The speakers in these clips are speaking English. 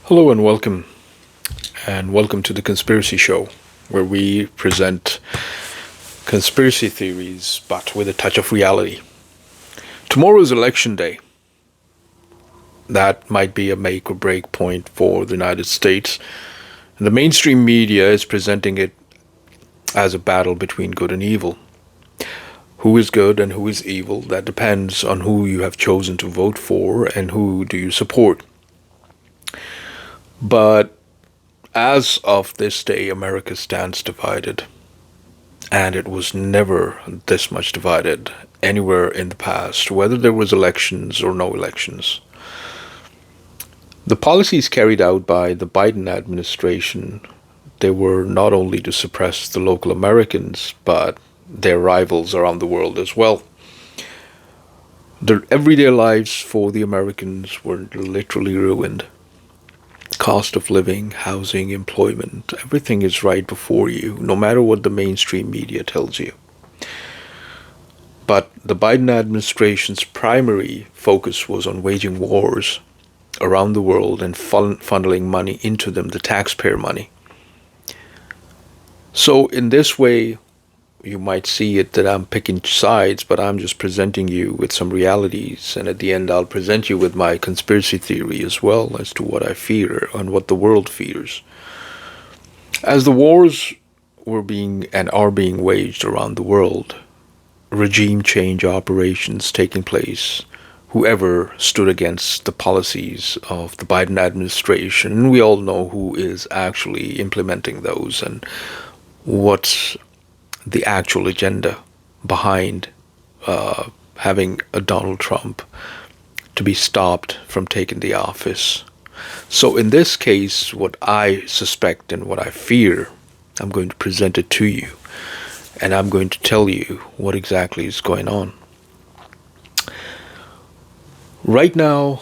Hello and welcome to the Conspiracy Show, where we present conspiracy theories but with a touch of reality. Tomorrow is election day. That might be a make or break point for the United States. And the mainstream media is presenting it as a battle between good and evil. Who is good and who is evil? That depends on who you have chosen to vote for and who do you support. But as of this day, America stands divided. And it was never this much divided anywhere in the past, whether there was elections or no elections. The policies carried out by the Biden administration, they were not only to suppress the local Americans, but their rivals around the world as well. The everyday lives for the Americans were literally ruined. Cost of living, housing, employment, everything is right before you, no matter what the mainstream media tells you. But the Biden administration's primary focus was on waging wars around the world and funneling money into them, the taxpayer money. So in this way, you might see it that I'm picking sides, but I'm just presenting you with some realities. And at the end, I'll present you with my conspiracy theory as well as to what I fear and what the world fears. As the wars were being and are being waged around the world, regime change operations taking place, whoever stood against the policies of the Biden administration, and we all know who is actually implementing those and what's the actual agenda behind having a Donald Trump to be stopped from taking the office. So in this case, what I suspect and what I fear, I'm going to present it to you, and I'm going to tell you what exactly is going on. Right now,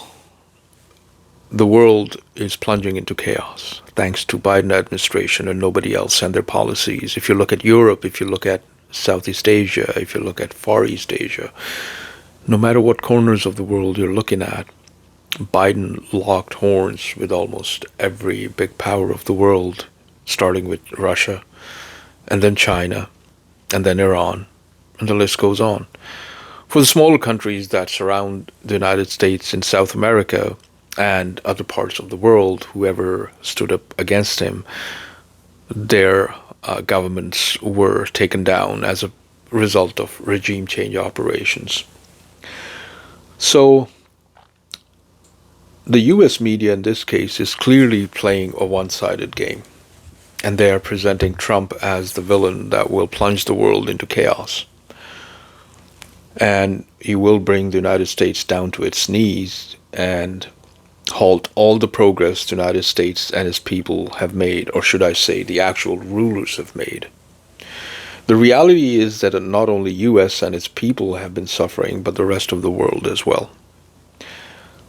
the world is plunging into chaos thanks to Biden administration and nobody else and their policies. If you look at Europe, if you look at Southeast Asia, if you look at Far East Asia, no matter what corners of the world you're looking at, Biden locked horns with almost every big power of the world, starting with Russia, and then China, and then Iran, and the list goes on. For the smaller countries that surround the United States and South America, and other parts of the world, whoever stood up against him, their governments were taken down as a result of regime change operations. So the U.S. media in this case is clearly playing a one-sided game, and they are presenting Trump as the villain that will plunge the world into chaos. And he will bring the United States down to its knees and halt all the progress the United States and its people have made, or should I say, the actual rulers have made. The reality is that not only U.S. and its people have been suffering, but the rest of the world as well.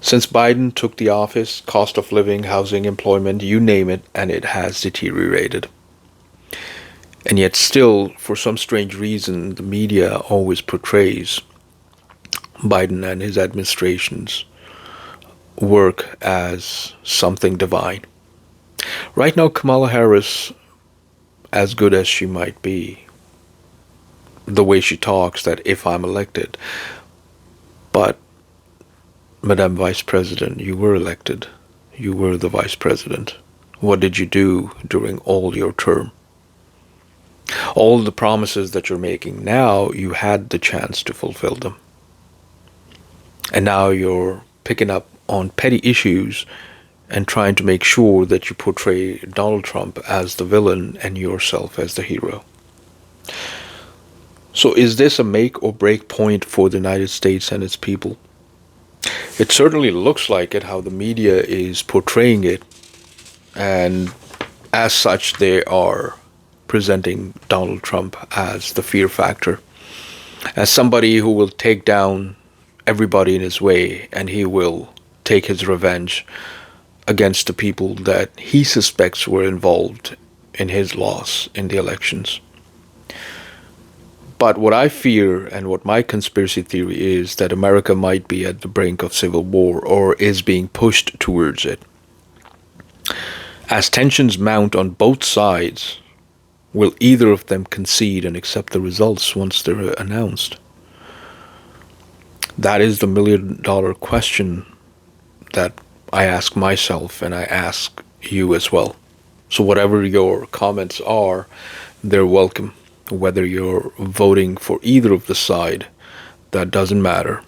Since Biden took the office, cost of living, housing, employment, you name it, and it has deteriorated. And yet still, for some strange reason, the media always portrays Biden and his administration's work as something divine. Right now, Kamala Harris, as good as she might be, the way she talks, that if I'm elected, but Madam Vice President, you were elected. You were the Vice President. What did you do during all your term? All the promises that you're making now, you had the chance to fulfill them. And now you're picking up on petty issues and trying to make sure that you portray Donald Trump as the villain and yourself as the hero. So is this a make or break point for the United States and its people? It certainly looks like it, how the media is portraying it, and as such they are presenting Donald Trump as the fear factor, as somebody who will take down everybody in his way, and he will take his revenge against the people that he suspects were involved in his loss in the elections. But what I fear and what my conspiracy theory is that America might be at the brink of civil war or is being pushed towards it. As tensions mount on both sides, will either of them concede and accept the results once they're announced? That is the $1 million question that I ask myself and I ask you as well. So, whatever your comments are, they're welcome. Whether you're voting for either of the side, that doesn't matter.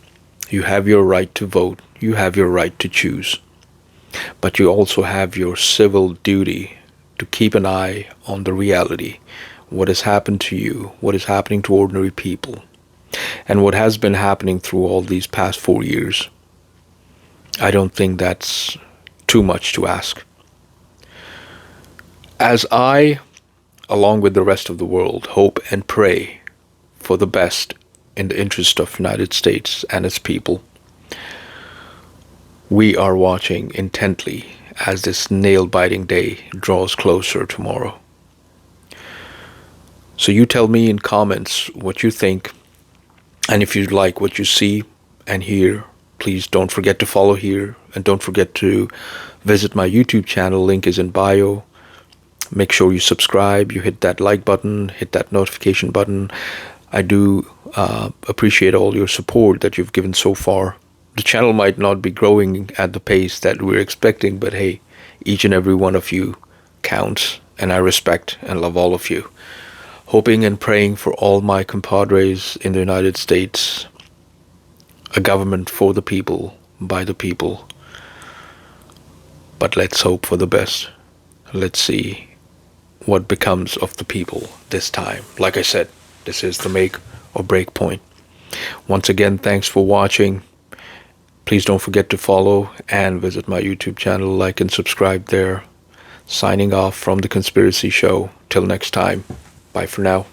You have your right to vote, you have your right to choose. But you also have your civil duty to keep an eye on the reality, what has happened to you, what is happening to ordinary people, and what has been happening through all these past 4 years. I don't think that's too much to ask. As I, along with the rest of the world, hope and pray for the best in the interest of the United States and its people, we are watching intently as this nail-biting day draws closer tomorrow. So you tell me in comments what you think, and if you like what you see and hear, please don't forget to follow here, and don't forget to visit my YouTube channel. Link is in bio. Make sure you subscribe, you hit that like button, hit that notification button. I do appreciate all your support that you've given so far. The channel might not be growing at the pace that we're expecting, but hey, each and every one of you counts, and I respect and love all of you. Hoping and praying for all my compadres in the United States, a government for the people, by the people. But let's hope for the best. Let's see what becomes of the people this time. Like I said, this is the make or break point. Once again, thanks for watching. Please don't forget to follow and visit my YouTube channel, like and subscribe there. Signing off from The Conspiracy Show. Till next time. Bye for now.